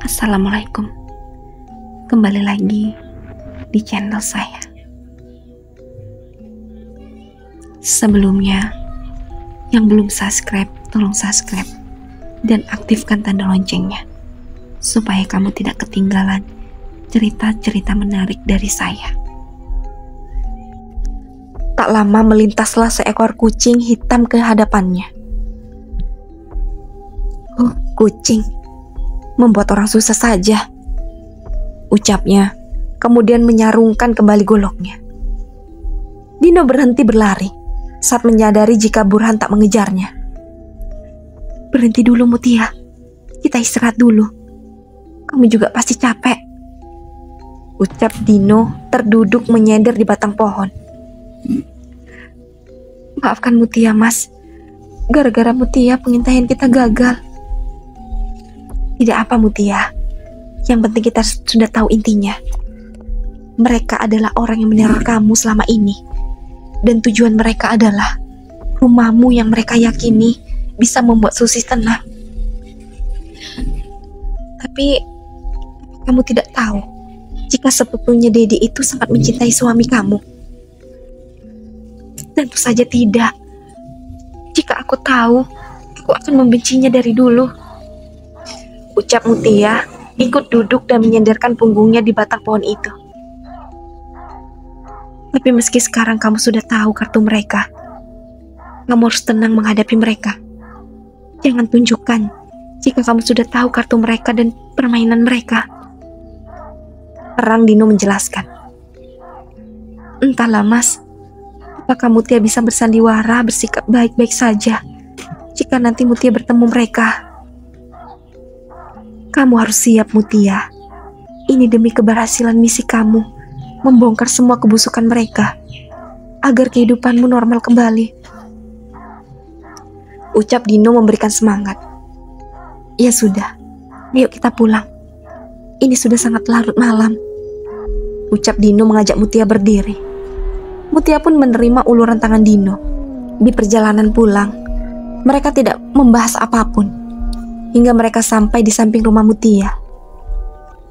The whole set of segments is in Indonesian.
Assalamualaikum. Kembali lagi di channel saya. Sebelumnya, yang belum subscribe, tolong subscribe dan aktifkan tanda loncengnya supaya kamu tidak ketinggalan cerita-cerita menarik dari saya. Tak lama melintaslah seekor kucing hitam ke hadapannya. Kucing membuat orang susah saja, ucapnya, kemudian menyarungkan kembali goloknya. Dino berhenti berlari saat menyadari jika Burhan tak mengejarnya. Berhenti dulu Mutia, kita istirahat dulu. Kamu juga pasti capek, ucap Dino terduduk menyender di batang pohon. Maafkan Mutia mas, gara-gara Mutia pengintaian kita gagal. Tidak apa Mutia, yang penting kita sudah tahu intinya. Mereka adalah orang yang meneror kamu selama ini. Dan tujuan mereka adalah rumahmu yang mereka yakini bisa membuat Susi tenang. Tapi kamu tidak tahu jika sepupunya Dedi itu sangat mencintai suami kamu. Tentu saja tidak. Jika aku tahu, aku akan membencinya dari dulu, ucap Mutia, ikut duduk dan menyenderkan punggungnya di batang pohon itu. Tapi meski sekarang kamu sudah tahu kartu mereka, kamu harus tenang menghadapi mereka. Jangan tunjukkan jika kamu sudah tahu kartu mereka dan permainan mereka, terang Dino menjelaskan. Entahlah mas, apakah Mutia bisa bersandiwara bersikap baik-baik saja jika nanti Mutia bertemu mereka. Kamu harus siap Mutia. Ini demi keberhasilan misi kamu membongkar semua kebusukan mereka agar kehidupanmu normal kembali, ucap Dino memberikan semangat. Ya sudah, ayo kita pulang. Ini sudah sangat larut malam, ucap Dino mengajak Mutia berdiri. Mutia pun menerima uluran tangan Dino. Di perjalanan pulang, mereka tidak membahas apapun hingga mereka sampai di samping rumah Mutia.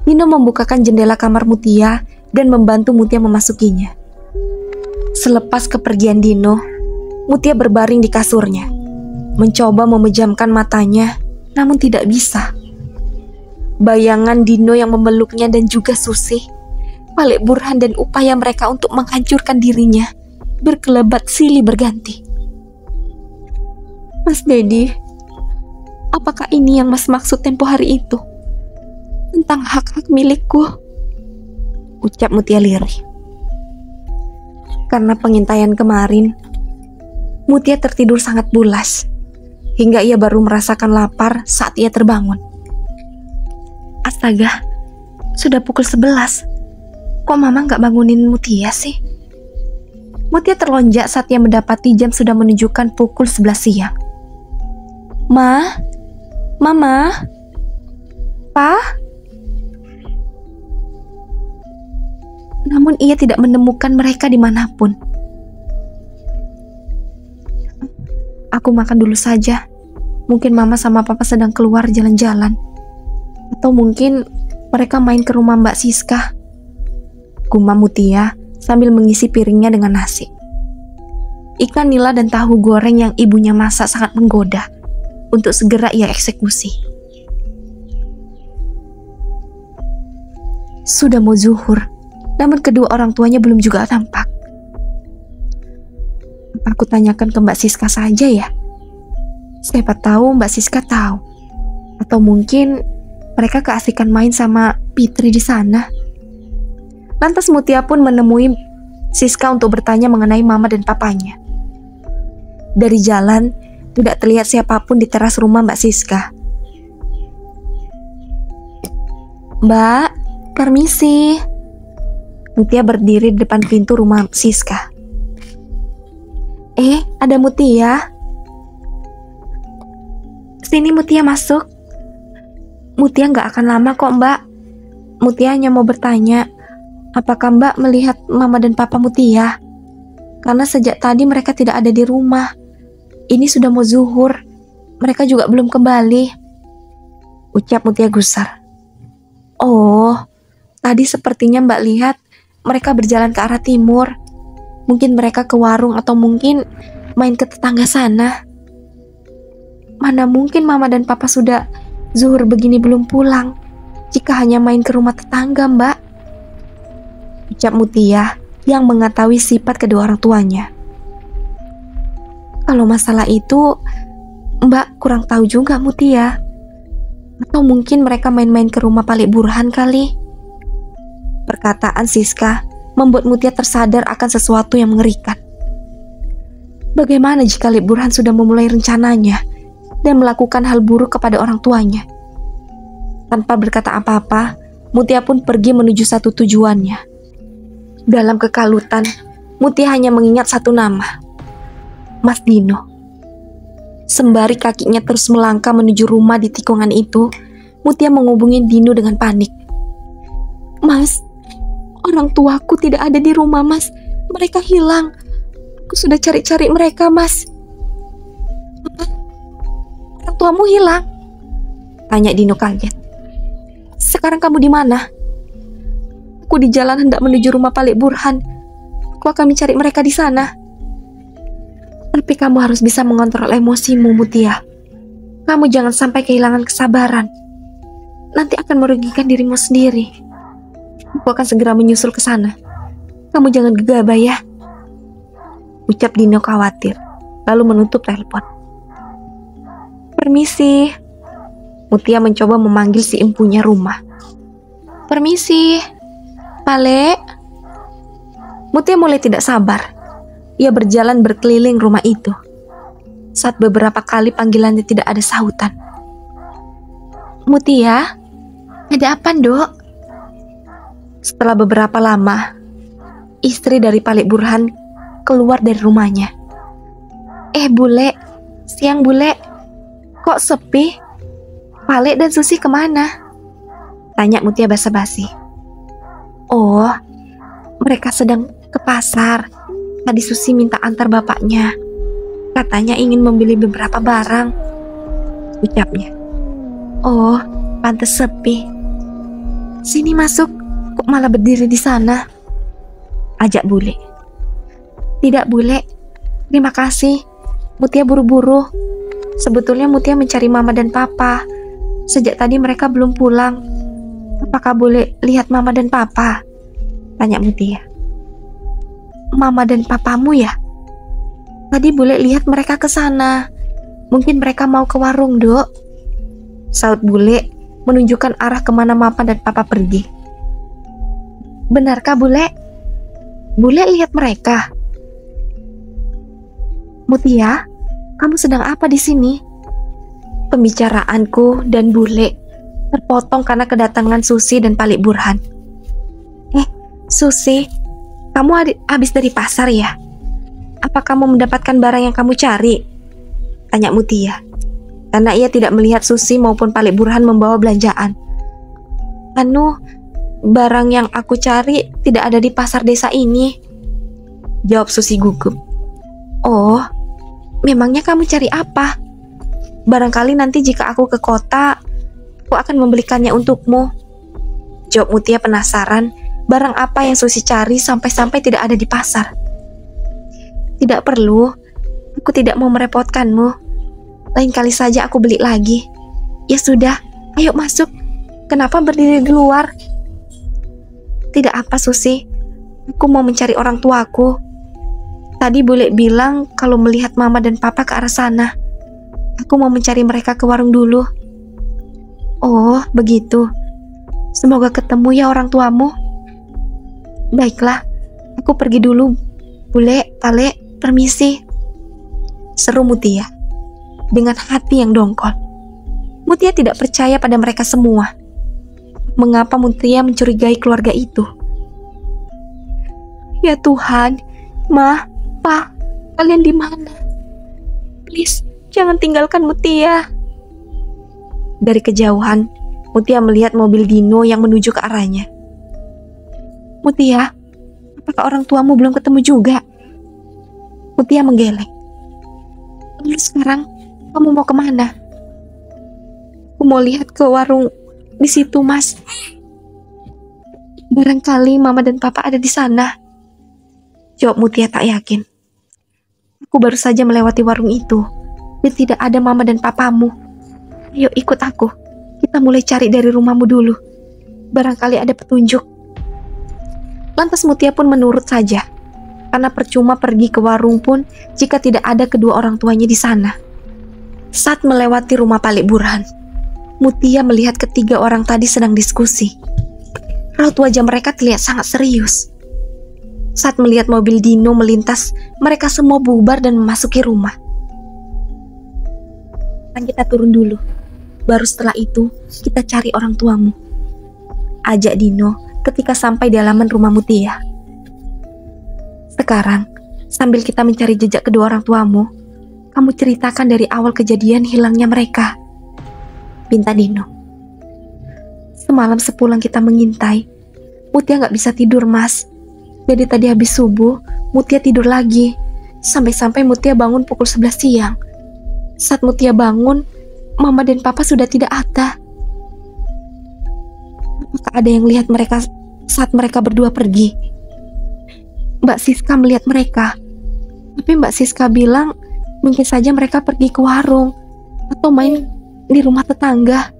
Dino membukakan jendela kamar Mutia dan membantu Mutia memasukinya. Selepas kepergian Dino, Mutia berbaring di kasurnya, mencoba memejamkan matanya, namun tidak bisa. Bayangan Dino yang memeluknya dan juga Susi, balik Burhan dan upaya mereka untuk menghancurkan dirinya, berkelebat silih berganti. Mas Dedi, apakah ini yang mas maksud tempo hari itu? Tentang hak-hak milikku, ucap Mutia lirih. Karena pengintaian kemarin, Mutia tertidur sangat pulas, hingga ia baru merasakan lapar saat ia terbangun. Astaga, sudah pukul 11. Kok mama gak bangunin Mutia sih? Mutia terlonjak saat ia mendapati jam sudah menunjukkan pukul 11 siang. Mama, Pa? Namun ia tidak menemukan mereka dimanapun. Aku makan dulu saja. Mungkin mama sama papa sedang keluar jalan-jalan. Atau mungkin mereka main ke rumah Mbak Siska, gumam Mutia sambil mengisi piringnya dengan nasi. Ikan nila dan tahu goreng yang ibunya masak sangat menggoda untuk segera ia eksekusi. Sudah mau zuhur, namun kedua orang tuanya belum juga tampak. Aku tanyakan ke Mbak Siska saja ya. Siapa tahu Mbak Siska tahu. Atau mungkin mereka keasikan main sama Fitri di sana. Lantas Mutia pun menemui Siska untuk bertanya mengenai mama dan papanya. Dari jalan, tidak terlihat siapapun di teras rumah Mbak Siska. Mbak, permisi. Mutia berdiri di depan pintu rumah Siska. Ada Mutia. Sini Mutia masuk. Mutia gak akan lama kok Mbak. Mutia hanya mau bertanya, apakah Mbak melihat mama dan papa Mutia? Karena sejak tadi mereka tidak ada di rumah. Ini sudah mau zuhur, mereka juga belum kembali, ucap Mutia gusar. Oh, tadi sepertinya Mbak lihat mereka berjalan ke arah timur. Mungkin mereka ke warung atau mungkin main ke tetangga sana. Mana mungkin Mama dan Papa sudah zuhur begini belum pulang, jika hanya main ke rumah tetangga, Mbak. Ucap Mutia yang mengetahui sifat kedua orang tuanya. Kalau masalah itu, Mbak kurang tahu juga, Mutia. Atau mungkin mereka main-main ke rumah Palik Burhan kali. Perkataan Siska membuat Mutia tersadar akan sesuatu yang mengerikan. Bagaimana jika Palik Burhan sudah memulai rencananya dan melakukan hal buruk kepada orang tuanya? Tanpa berkata apa-apa, Mutia pun pergi menuju satu tujuannya. Dalam kekalutan, Mutia hanya mengingat satu nama, Mas Dino. Sembari kakinya terus melangkah menuju rumah di tikungan itu, Mutia menghubungi Dino dengan panik. Mas, orang tuaku tidak ada di rumah, Mas. Mereka hilang. Aku sudah cari-cari mereka, Mas. Apa? Orang tuamu hilang? Tanya Dino kaget. Sekarang kamu di mana? Aku di jalan hendak menuju rumah Palik Burhan. Aku akan mencari mereka di sana. Tapi kamu harus bisa mengontrol emosimu, Mutia. Kamu jangan sampai kehilangan kesabaran. Nanti akan merugikan dirimu sendiri. Aku akan segera menyusul ke sana. Kamu jangan gegabah ya. Ucap Dino khawatir, lalu menutup telepon. Permisi. Mutia mencoba memanggil si empunya rumah. Permisi, Pale. Mutia mulai tidak sabar. Ia berjalan berkeliling rumah itu. Saat beberapa kali panggilannya tidak ada sahutan. Mutia, ada apa, Dok? Setelah beberapa lama, istri dari Palik Burhan keluar dari rumahnya. Bule, siang Bule. Kok sepi? Palik dan Susi kemana? Tanya Mutia basa-basi. Oh, mereka sedang ke pasar. Tadi Susi minta antar bapaknya. Katanya ingin membeli beberapa barang. Ucapnya. Oh, pantes sepi. Sini masuk. Kok malah berdiri di sana? Ajak Bule. Tidak, Bule. Terima kasih. Mutia buru-buru. Sebetulnya Mutia mencari Mama dan Papa. Sejak tadi mereka belum pulang. Apakah boleh lihat Mama dan Papa? Tanya Mutia. Mama dan papamu ya? Tadi boleh lihat mereka ke sana. Mungkin mereka mau ke warung, Dok. Saut Bule menunjukkan arah kemana Mama dan Papa pergi. Benarkah Bule? Bule lihat mereka? Mutia, kamu sedang apa di sini? Pembicaraanku dan Bule terpotong karena kedatangan Susi dan Palik Burhan. Susi, kamu habis dari pasar ya? Apa kamu mendapatkan barang yang kamu cari? Tanya Mutia, karena ia tidak melihat Susi maupun Palik Burhan membawa belanjaan. Barang yang aku cari tidak ada di pasar desa ini. Jawab Susi gugup. Oh, memangnya kamu cari apa? Barangkali nanti jika aku ke kota, aku akan membelikannya untukmu. Jawab Mutia penasaran. Barang apa yang Susi cari sampai-sampai tidak ada di pasar? Tidak perlu, aku tidak mau merepotkanmu. Lain kali saja aku beli lagi. Ya sudah, ayo masuk. Kenapa berdiri di luar? Tidak apa, Susi. Aku mau mencari orang tuaku. Tadi Bule bilang kalau melihat Mama dan Papa ke arah sana. Aku mau mencari mereka ke warung dulu. Oh, begitu. Semoga ketemu ya orang tuamu. Baiklah, aku pergi dulu. Bule, Pale, permisi. Seru Mutia dengan hati yang dongkol. Mutia tidak percaya pada mereka semua. Mengapa Mutia mencurigai keluarga itu? Ya Tuhan, Ma, Pa, kalian di mana? Please, jangan tinggalkan Mutia. Dari kejauhan, Mutia melihat mobil Dino yang menuju ke arahnya. Mutia, apakah orang tuamu belum ketemu juga? Mutia menggeleng. Lalu sekarang kamu mau kemana? Aku mau lihat ke warung di situ, Mas. Barangkali mama dan papa ada di sana. Jawab Mutia tak yakin. Aku baru saja melewati warung itu dan tidak ada mama dan papamu. Ayo ikut aku. Kita mulai cari dari rumahmu dulu. Barangkali ada petunjuk. Lantas Mutia pun menurut saja. Karena percuma pergi ke warung pun jika tidak ada kedua orang tuanya di sana. Saat melewati rumah Palik Burhan, Mutia melihat ketiga orang tadi sedang diskusi. Raut wajah mereka terlihat sangat serius. Saat melihat mobil Dino melintas, mereka semua bubar dan memasuki rumah. Kita turun dulu. Baru setelah itu, kita cari orang tuamu. Ajak Dino ketika sampai di halaman rumah Mutia. Sekarang, sambil kita mencari jejak kedua orang tuamu, kamu ceritakan dari awal kejadian hilangnya mereka. Pinta Dino. Semalam sepulang kita mengintai, Mutia gak bisa tidur, Mas. Jadi tadi habis subuh, Mutia tidur lagi. Sampai-sampai Mutia bangun pukul 11 siang. Saat Mutia bangun, Mama dan Papa sudah tidak ada. Apakah ada yang lihat mereka saat mereka berdua pergi? Mbak Siska melihat mereka. Tapi Mbak Siska bilang mungkin saja mereka pergi ke warung atau main di rumah tetangga.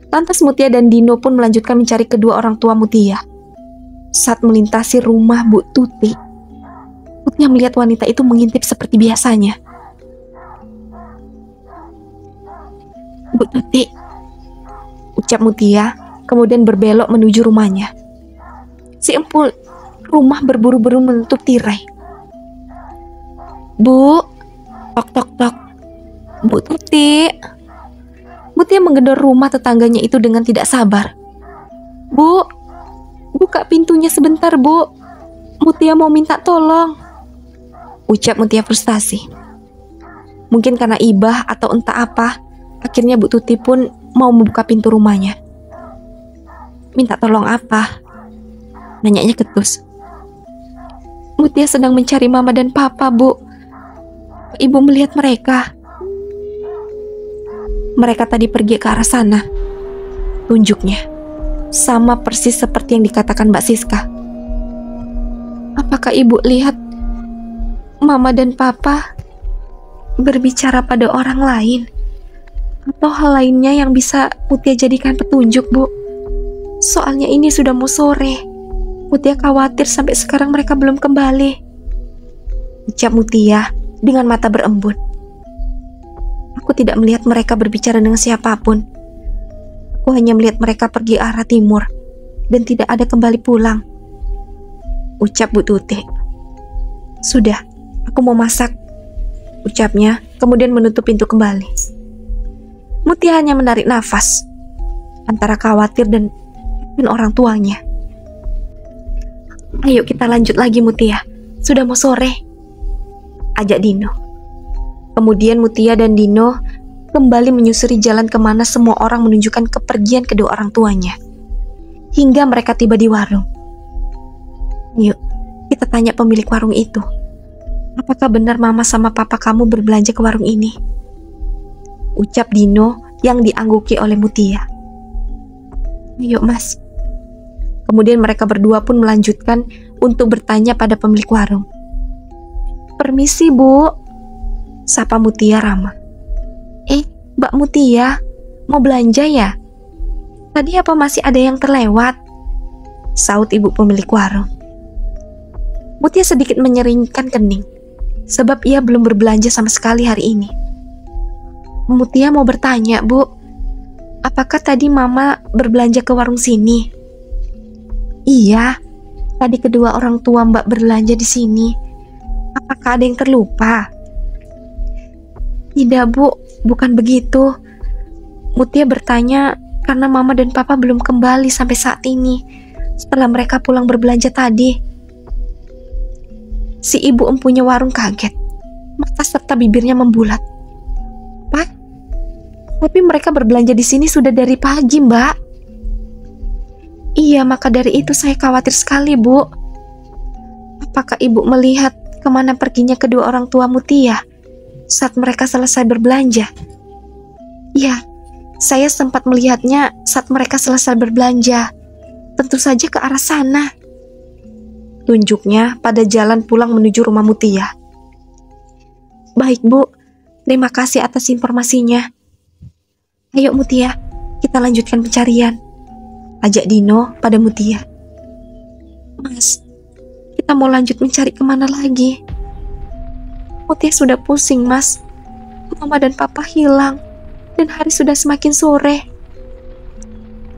Lantas Mutia dan Dino pun melanjutkan mencari kedua orang tua Mutia. Saat melintasi rumah Bu Tuti, Mutia melihat wanita itu mengintip seperti biasanya. Bu Tuti, ucap Mutia, kemudian berbelok menuju rumahnya. Si empul rumah berburu-buru menutup tirai. Bu, tok tok tok. Bu Tuti. Mutia menggedor rumah tetangganya itu dengan tidak sabar. Bu, buka pintunya sebentar, Bu. Mutia mau minta tolong. Ucap Mutia frustasi. Mungkin karena ibah atau entah apa, akhirnya Bu Tuti pun mau membuka pintu rumahnya. Minta tolong apa? Nanyanya ketus. Mutia sedang mencari Mama dan Papa, Bu. Ibu melihat mereka. Mereka tadi pergi ke arah sana. Tunjuknya sama persis seperti yang dikatakan Mbak Siska. Apakah ibu lihat Mama dan Papa berbicara pada orang lain? Atau hal lainnya yang bisa Mutia jadikan petunjuk, Bu? Soalnya ini sudah mau sore. Mutia khawatir sampai sekarang mereka belum kembali. Ucap Mutia dengan mata berembun. Aku tidak melihat mereka berbicara dengan siapapun. Aku hanya melihat mereka pergi arah timur dan tidak ada kembali pulang. Ucap Bu Tuti. Sudah, aku mau masak. Ucapnya, kemudian menutup pintu kembali. Mutia hanya menarik nafas antara khawatir dan orang tuanya. Ayo kita lanjut lagi, Mutia. Sudah mau sore. Ajak Dino. Kemudian Mutia dan Dino kembali menyusuri jalan kemana semua orang menunjukkan kepergian kedua orang tuanya. Hingga mereka tiba di warung. Yuk, kita tanya pemilik warung itu. Apakah benar Mama sama Papa kamu berbelanja ke warung ini? Ucap Dino yang diangguki oleh Mutia. Yuk, Mas. Kemudian mereka berdua pun melanjutkan untuk bertanya pada pemilik warung. Permisi, Bu. Sapa Mutia ramah. Mbak Mutia, mau belanja ya? Tadi apa masih ada yang terlewat? Saut ibu pemilik warung. Mutia sedikit menyeringkan kening, sebab ia belum berbelanja sama sekali hari ini. Mutia mau bertanya, Bu. Apakah tadi Mama berbelanja ke warung sini? Iya, tadi kedua orang tua Mbak berbelanja di sini. Apakah ada yang terlupa? Tidak, Bu, bukan begitu. Mutia bertanya karena Mama dan Papa belum kembali sampai saat ini, setelah mereka pulang berbelanja tadi. Si ibu empunya warung kaget, mata serta bibirnya membulat. Pak, tapi mereka berbelanja di sini sudah dari pagi, Mbak. Iya, maka dari itu saya khawatir sekali, Bu. Apakah ibu melihat kemana perginya kedua orang tua Mutia saat mereka selesai berbelanja? Ya, saya sempat melihatnya saat mereka selesai berbelanja. Tentu saja ke arah sana. Tunjuknya pada jalan pulang menuju rumah Mutia. Baik Bu, terima kasih atas informasinya. Ayo Mutia, kita lanjutkan pencarian, ajak Dino pada Mutia. Mas, kita mau lanjut mencari kemana lagi? Mutia sudah pusing mas. Mama dan papa hilang dan hari sudah semakin sore.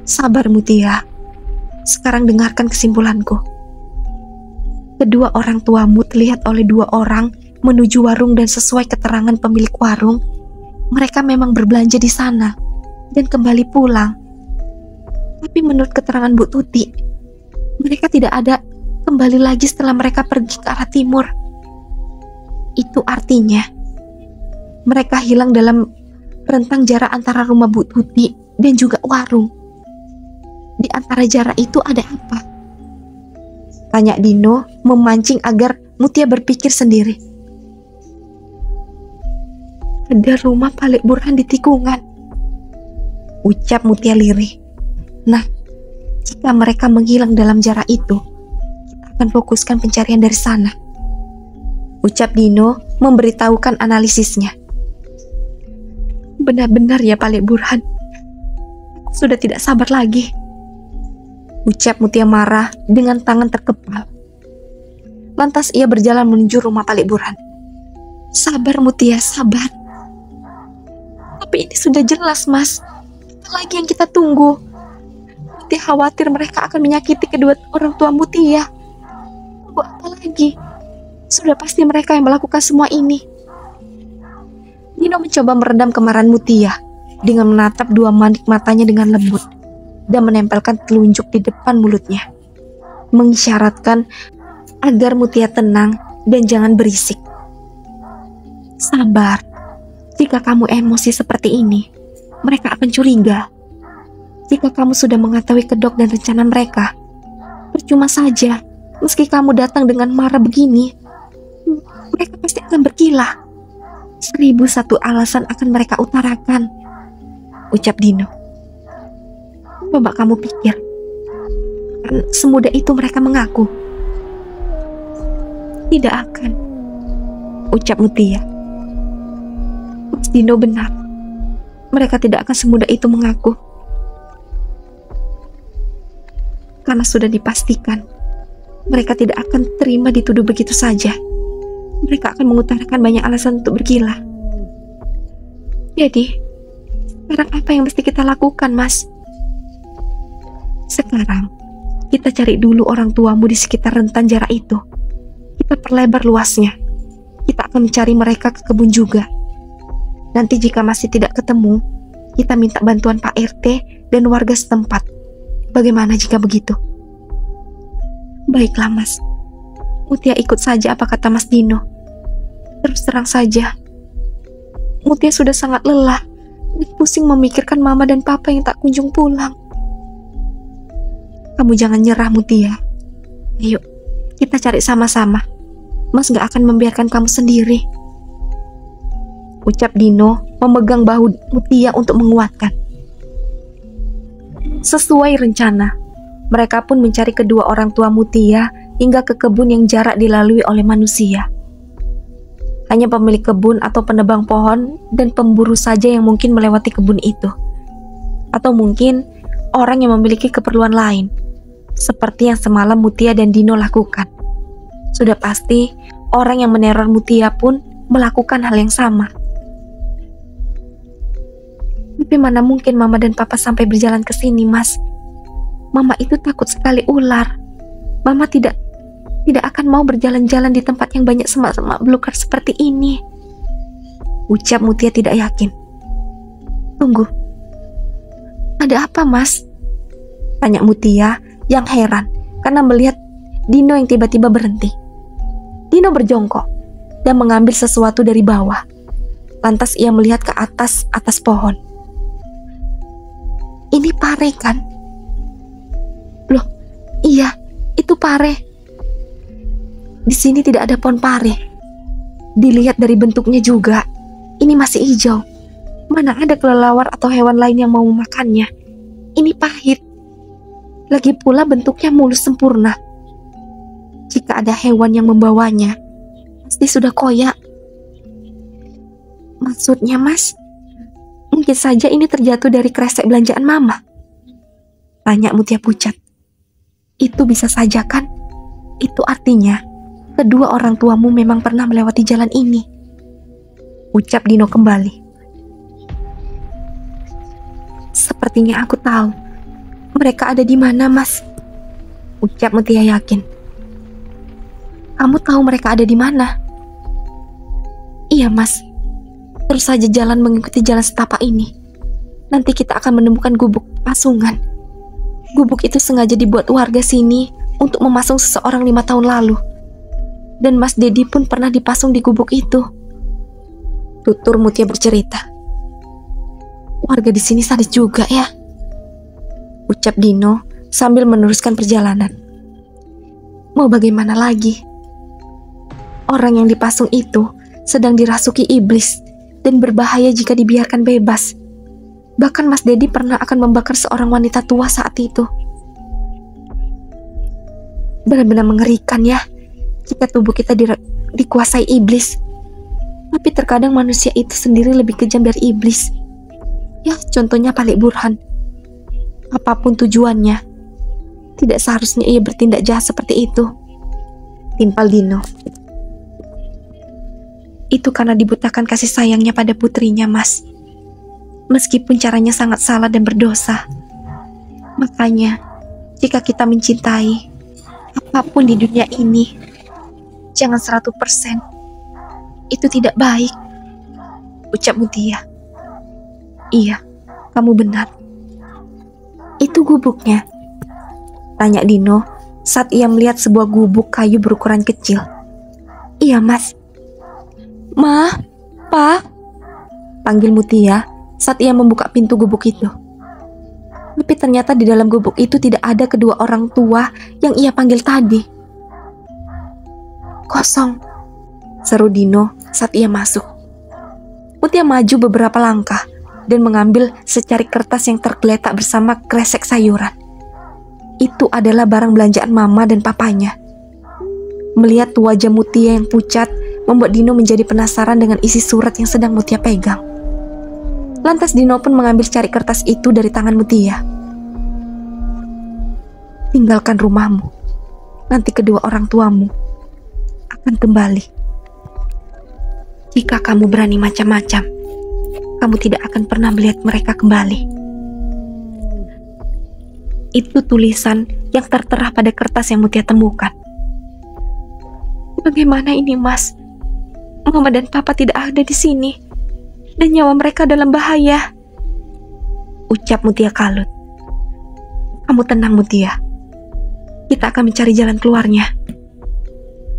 Sabar Mutia. Sekarang dengarkan kesimpulanku. Kedua orang tuamu terlihat oleh dua orang menuju warung dan sesuai keterangan pemilik warung, mereka memang berbelanja di sana dan kembali pulang. Tapi menurut keterangan Bu Tuti, mereka tidak ada kembali lagi setelah mereka pergi ke arah timur. Itu artinya mereka hilang dalam rentang jarak antara rumah Bu Tuti dan juga warung. Di antara jarak itu ada apa? Tanya Dino memancing agar Mutia berpikir sendiri. Ada rumah Palik Burhan di tikungan, ucap Mutia lirih. Nah, jika mereka menghilang dalam jarak itu, kita akan fokuskan pencarian dari sana, ucap Dino memberitahukan analisisnya. Benar-benar ya Palik Burhan, aku sudah tidak sabar lagi, ucap Mutia marah dengan tangan terkepal. Lantas ia berjalan menuju rumah Palik Burhan. Sabar Mutia, sabar. Tapi ini sudah jelas mas, apa lagi yang kita tunggu? Mutia khawatir mereka akan menyakiti kedua orang tua Mutia. Tunggu apa lagi? Sudah pasti mereka yang melakukan semua ini. Dino mencoba meredam kemarahan Mutia dengan menatap dua manik matanya dengan lembut dan menempelkan telunjuk di depan mulutnya, mengisyaratkan agar Mutia tenang dan jangan berisik. Sabar, jika kamu emosi seperti ini, mereka akan curiga. Jika kamu sudah mengetahui kedok dan rencana mereka, percuma saja. Meski kamu datang dengan marah begini, mereka pasti akan berkilah. 1001 alasan akan mereka utarakan, ucap Dino. Coba kamu pikir, kan semudah itu mereka mengaku? Tidak akan, ucap Mutia. Mas Dino benar, mereka tidak akan semudah itu mengaku. Karena sudah dipastikan, mereka tidak akan terima dituduh begitu saja. Mereka akan mengutarakan banyak alasan untuk bergila. Jadi, sekarang apa yang mesti kita lakukan, Mas? Sekarang, kita cari dulu orang tuamu di sekitar rentan jarak itu. Kita perlebar luasnya. Kita akan mencari mereka ke kebun juga. Nanti jika masih tidak ketemu, kita minta bantuan Pak RT dan warga setempat. Bagaimana jika begitu? Baiklah, Mas. Mutia ikut saja apa kata Mas Dino. Terus terang saja, Mutia sudah sangat lelah dan pusing memikirkan mama dan papa yang tak kunjung pulang. Kamu jangan nyerah Mutia. Ayo, kita cari sama-sama. Mas gak akan membiarkan kamu sendiri, ucap Dino memegang bahu Mutia untuk menguatkan. Sesuai rencana, mereka pun mencari kedua orang tua Mutia hingga ke kebun yang jarak dilalui oleh manusia. Hanya pemilik kebun atau penebang pohon dan pemburu saja yang mungkin melewati kebun itu. Atau mungkin orang yang memiliki keperluan lain, seperti yang semalam Mutia dan Dino lakukan. Sudah pasti orang yang meneror Mutia pun melakukan hal yang sama. Tapi mana mungkin mama dan papa sampai berjalan ke sini, Mas? Mama itu takut sekali ular. Mama tidak akan mau berjalan-jalan di tempat yang banyak semak-semak belukar seperti ini, ucap Mutia tidak yakin. Tunggu, ada apa, Mas? Tanya Mutia yang heran karena melihat Dino yang tiba-tiba berhenti. Dino berjongkok dan mengambil sesuatu dari bawah. Lantas ia melihat ke atas pohon. Ini pare kan? Loh, iya, itu pare. Di sini tidak ada pohon pare. Dilihat dari bentuknya juga, ini masih hijau. Mana ada kelelawar atau hewan lain yang mau memakannya. Ini pahit. Lagi pula bentuknya mulus sempurna. Jika ada hewan yang membawanya, pasti sudah koyak. Maksudnya, Mas, mungkin saja ini terjatuh dari kresek belanjaan Mama? Tanya Mutia pucat. Itu bisa saja kan? Itu artinya kedua orang tuamu memang pernah melewati jalan ini. Ucap Dino kembali. Sepertinya aku tahu mereka ada di mana, Mas. Ucap Mutia yakin. Kamu tahu mereka ada di mana? Iya, Mas. Terus saja jalan mengikuti jalan setapak ini. Nanti kita akan menemukan gubuk pasungan. Gubuk itu sengaja dibuat warga sini untuk memasung seseorang 5 tahun lalu. Dan Mas Dedi pun pernah dipasung di gubuk itu. Tutur Mutia bercerita. Warga di sini sadis juga ya, ucap Dino sambil meneruskan perjalanan. Mau bagaimana lagi? Orang yang dipasung itu sedang dirasuki iblis dan berbahaya jika dibiarkan bebas. Bahkan Mas Dedi pernah akan membakar seorang wanita tua saat itu. Benar-benar mengerikan ya, jika tubuh kita dikuasai iblis. Tapi terkadang manusia itu sendiri lebih kejam dari iblis. Ya, contohnya Palik Burhan. Apapun tujuannya, tidak seharusnya ia bertindak jahat seperti itu. Timpal Dino. Itu karena dibutakan kasih sayangnya pada putrinya, Mas. Meskipun caranya sangat salah dan berdosa. Makanya, jika kita mencintai apapun di dunia ini, jangan 100%. Itu tidak baik, ucap Mutia. Iya, kamu benar. Itu gubuknya? Tanya Dino saat ia melihat sebuah gubuk kayu berukuran kecil. Iya, Mas. Ma, Pa, panggil Mutia saat ia membuka pintu gubuk itu. Tapi ternyata di dalam gubuk itu tidak ada kedua orang tua yang ia panggil tadi. Kosong, seru Dino saat ia masuk. Mutia maju beberapa langkah dan mengambil secari kertas yang tergeletak bersama kresek sayuran. Itu adalah barang belanjaan Mama dan Papanya. Melihat wajah Mutia yang pucat membuat Dino menjadi penasaran dengan isi surat yang sedang Mutia pegang. Lantas Dino pun mengambil secari kertas itu dari tangan Mutia. Tinggalkan rumahmu. Nanti kedua orang tuamu akan kembali. Jika kamu berani macam-macam, kamu tidak akan pernah melihat mereka kembali. Itu tulisan yang tertera pada kertas yang Mutia temukan. Bagaimana ini, Mas? Mama dan Papa tidak ada di sini, dan nyawa mereka dalam bahaya. Ucap Mutia kalut. Kamu tenang, Mutia. Kita akan mencari jalan keluarnya.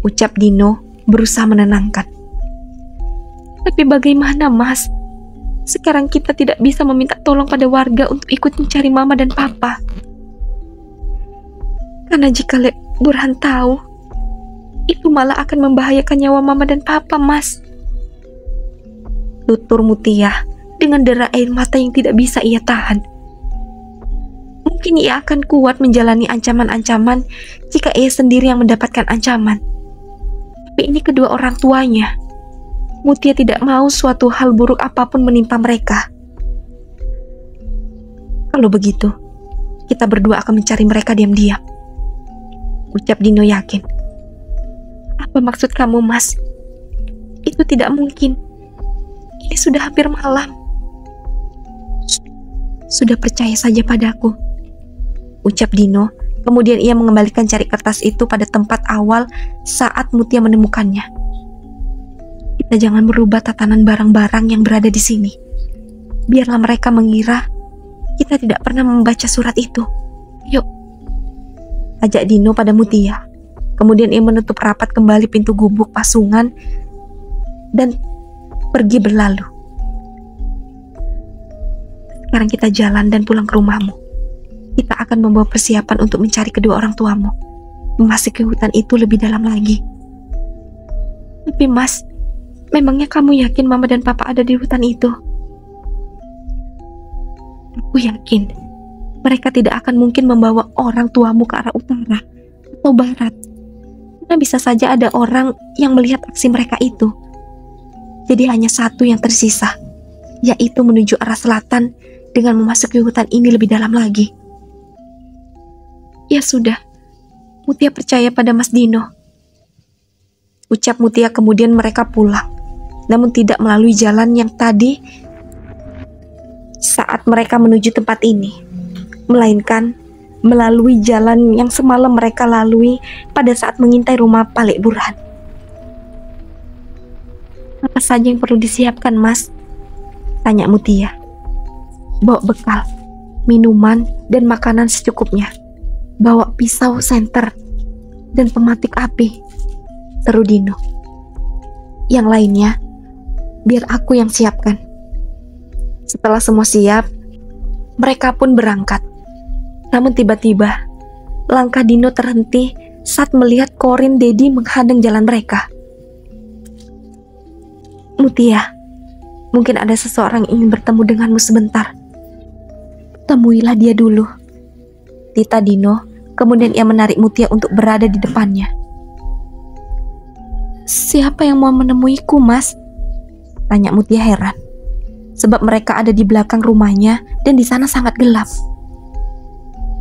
Ucap Dino berusaha menenangkan. Tapi bagaimana, Mas? Sekarang kita tidak bisa meminta tolong pada warga untuk ikut mencari Mama dan Papa. Karena jika Burhan tahu, itu malah akan membahayakan nyawa Mama dan Papa, Mas. Tutur Mutia dengan derai air mata yang tidak bisa ia tahan. Mungkin ia akan kuat menjalani ancaman-ancaman jika ia sendiri yang mendapatkan ancaman. Tapi ini kedua orang tuanya. Mutia tidak mau suatu hal buruk apapun menimpa mereka. Kalau begitu, kita berdua akan mencari mereka diam-diam. Ucap Dino yakin. Apa maksud kamu, Mas? Itu tidak mungkin. Ini sudah hampir malam. Sudah percaya saja padaku, ucap Dino. Kemudian ia mengembalikan cari kertas itu pada tempat awal saat Mutia menemukannya. Kita jangan merubah tatanan barang-barang yang berada di sini. Biarlah mereka mengira kita tidak pernah membaca surat itu. Yuk, ajak Dino pada Mutia. Kemudian ia menutup rapat kembali pintu gubuk pasungan dan pergi berlalu. Sekarang kita jalan dan pulang ke rumahmu. Kita akan membawa persiapan untuk mencari kedua orang tuamu. Memasuki hutan itu lebih dalam lagi. Tapi Mas, memangnya kamu yakin Mama dan Papa ada di hutan itu? Aku yakin. Mereka tidak akan mungkin membawa orang tuamu ke arah utara atau barat. Karena bisa saja ada orang yang melihat aksi mereka itu. Jadi hanya satu yang tersisa, yaitu menuju arah selatan dengan memasuki hutan ini lebih dalam lagi. Ya sudah, Mutia percaya pada Mas Dino. Ucap Mutia, kemudian mereka pulang. Namun tidak melalui jalan yang tadi saat mereka menuju tempat ini, melainkan melalui jalan yang semalam mereka lalui pada saat mengintai rumah Palik Burhan. Apa saja yang perlu disiapkan, Mas? Tanya Mutia. Bawa bekal, minuman, dan makanan secukupnya. Bawa pisau senter dan pematik api, seru Dino. Yang lainnya, biar aku yang siapkan. Setelah semua siap, mereka pun berangkat. Namun tiba-tiba, langkah Dino terhenti saat melihat Korin Dedi menghadang jalan mereka. Mutia, mungkin ada seseorang yang ingin bertemu denganmu sebentar. Temuilah dia dulu. Tita Dino, kemudian ia menarik Mutia untuk berada di depannya. Siapa yang mau menemuiku, Mas? Tanya Mutia heran. Sebab mereka ada di belakang rumahnya dan di sana sangat gelap.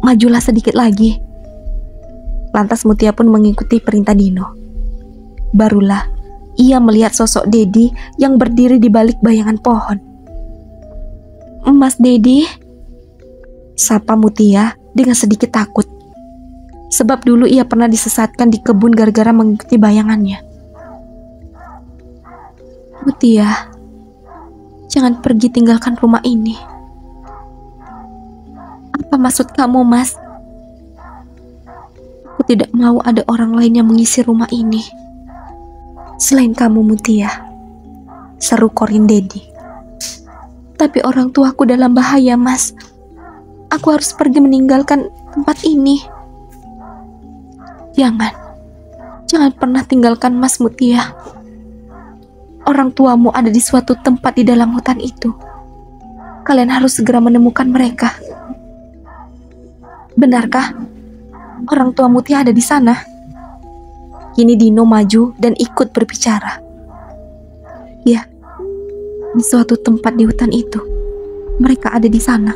Majulah sedikit lagi. Lantas Mutia pun mengikuti perintah Dino. Barulah ia melihat sosok Dedi yang berdiri di balik bayangan pohon. Mas Dedi, sapa Mutia dengan sedikit takut. Sebab dulu ia pernah disesatkan di kebun gara-gara mengikuti bayangannya. Mutia, jangan pergi tinggalkan rumah ini. Apa maksud kamu, Mas? Aku tidak mau ada orang lain yang mengisi rumah ini selain kamu, Mutia, seru Korin Dedi. Tapi orang tuaku dalam bahaya, Mas. Aku harus pergi meninggalkan tempat ini. Jangan pernah tinggalkan Mas, Mutia. Orang tuamu ada di suatu tempat di dalam hutan itu. Kalian harus segera menemukan mereka. Benarkah orang tua Mutia ada di sana? Kini Dino maju dan ikut berbicara. Ya, di suatu tempat di hutan itu, mereka ada di sana,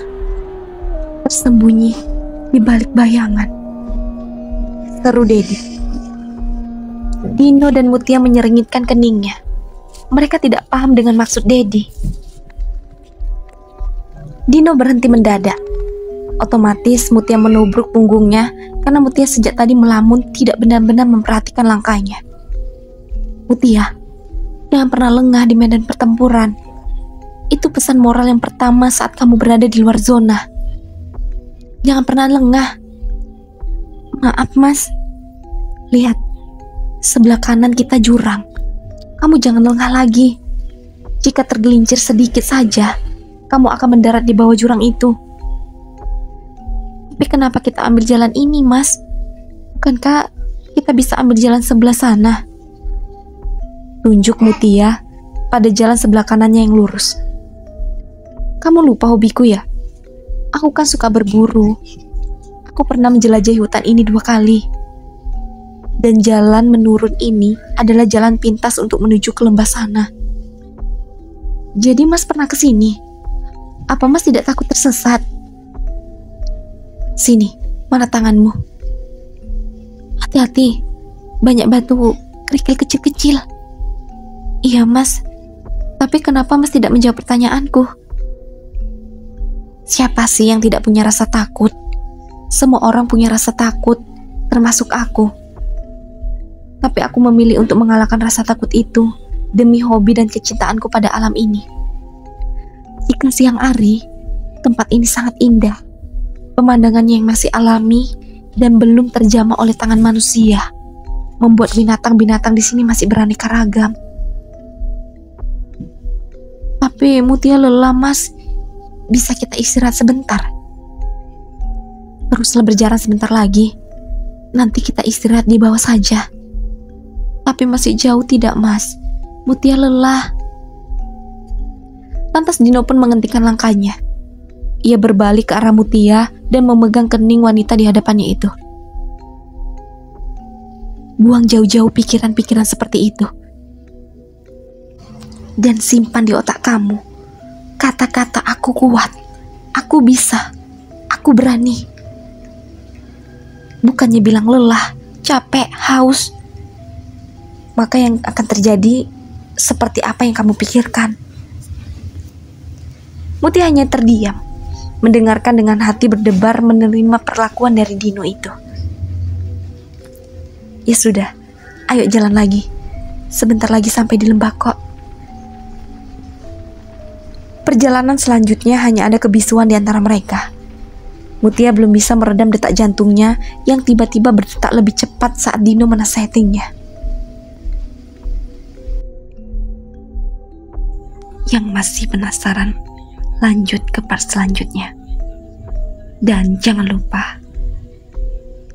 tersembunyi di balik bayangan, seru Dedi. Dino dan Mutia menyeringgitkan keningnya. Mereka tidak paham dengan maksud Dedi. Dino berhenti mendadak. Otomatis Mutia menubruk punggungnya karena Mutia sejak tadi melamun tidak benar-benar memperhatikan langkahnya. Mutia, jangan pernah lengah di medan pertempuran. Itu pesan moral yang pertama saat kamu berada di luar zona. Jangan pernah lengah. Maaf, Mas. Lihat, sebelah kanan kita jurang. Kamu jangan lengah lagi. Jika tergelincir sedikit saja, kamu akan mendarat di bawah jurang itu. Tapi kenapa kita ambil jalan ini, Mas? Bukankah kita bisa ambil jalan sebelah sana? Tunjuk Mutia pada jalan sebelah kanannya yang lurus. Kamu lupa hobiku ya? Aku kan suka berburu. Aku pernah menjelajahi hutan ini 2 kali. Dan jalan menurun ini adalah jalan pintas untuk menuju ke lembah sana. Jadi Mas pernah ke sini? Apa Mas tidak takut tersesat? Sini, mana tanganmu? Hati-hati, banyak batu kerikil kecil-kecil. Iya, Mas. Tapi kenapa Mas tidak menjawab pertanyaanku? Siapa sih yang tidak punya rasa takut? Semua orang punya rasa takut, termasuk aku. Tapi aku memilih untuk mengalahkan rasa takut itu demi hobi dan kecintaanku pada alam ini. Jika siang hari, tempat ini sangat indah. Pemandangannya yang masih alami dan belum terjamah oleh tangan manusia, membuat binatang-binatang di sini masih beraneka ragam. Tapi Mutia lelah, Mas. Bisa kita istirahat sebentar? Teruslah berjalan sebentar lagi. Nanti kita istirahat di bawah saja. Tapi masih jauh tidak, Mas? Mutia lelah. Lantas Dino pun menghentikan langkahnya. Ia berbalik ke arah Mutia dan memegang kening wanita di hadapannya itu. Buang jauh-jauh pikiran-pikiran seperti itu. Dan simpan di otak kamu kata-kata aku kuat, aku bisa, aku berani. Bukannya bilang lelah, capek, haus. Maka yang akan terjadi seperti apa yang kamu pikirkan. Mutia hanya terdiam, mendengarkan dengan hati berdebar menerima perlakuan dari Dino itu. Ya sudah, ayo jalan lagi. Sebentar lagi sampai di lembah kok. Perjalanan selanjutnya hanya ada kebisuan di antara mereka. Mutia belum bisa meredam detak jantungnya yang tiba-tiba berdetak lebih cepat saat Dino menasihatinya. Yang masih penasaran, lanjut ke part selanjutnya. Dan jangan lupa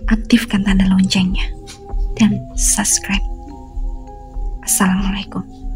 aktifkan tanda loncengnya dan subscribe. Assalamualaikum.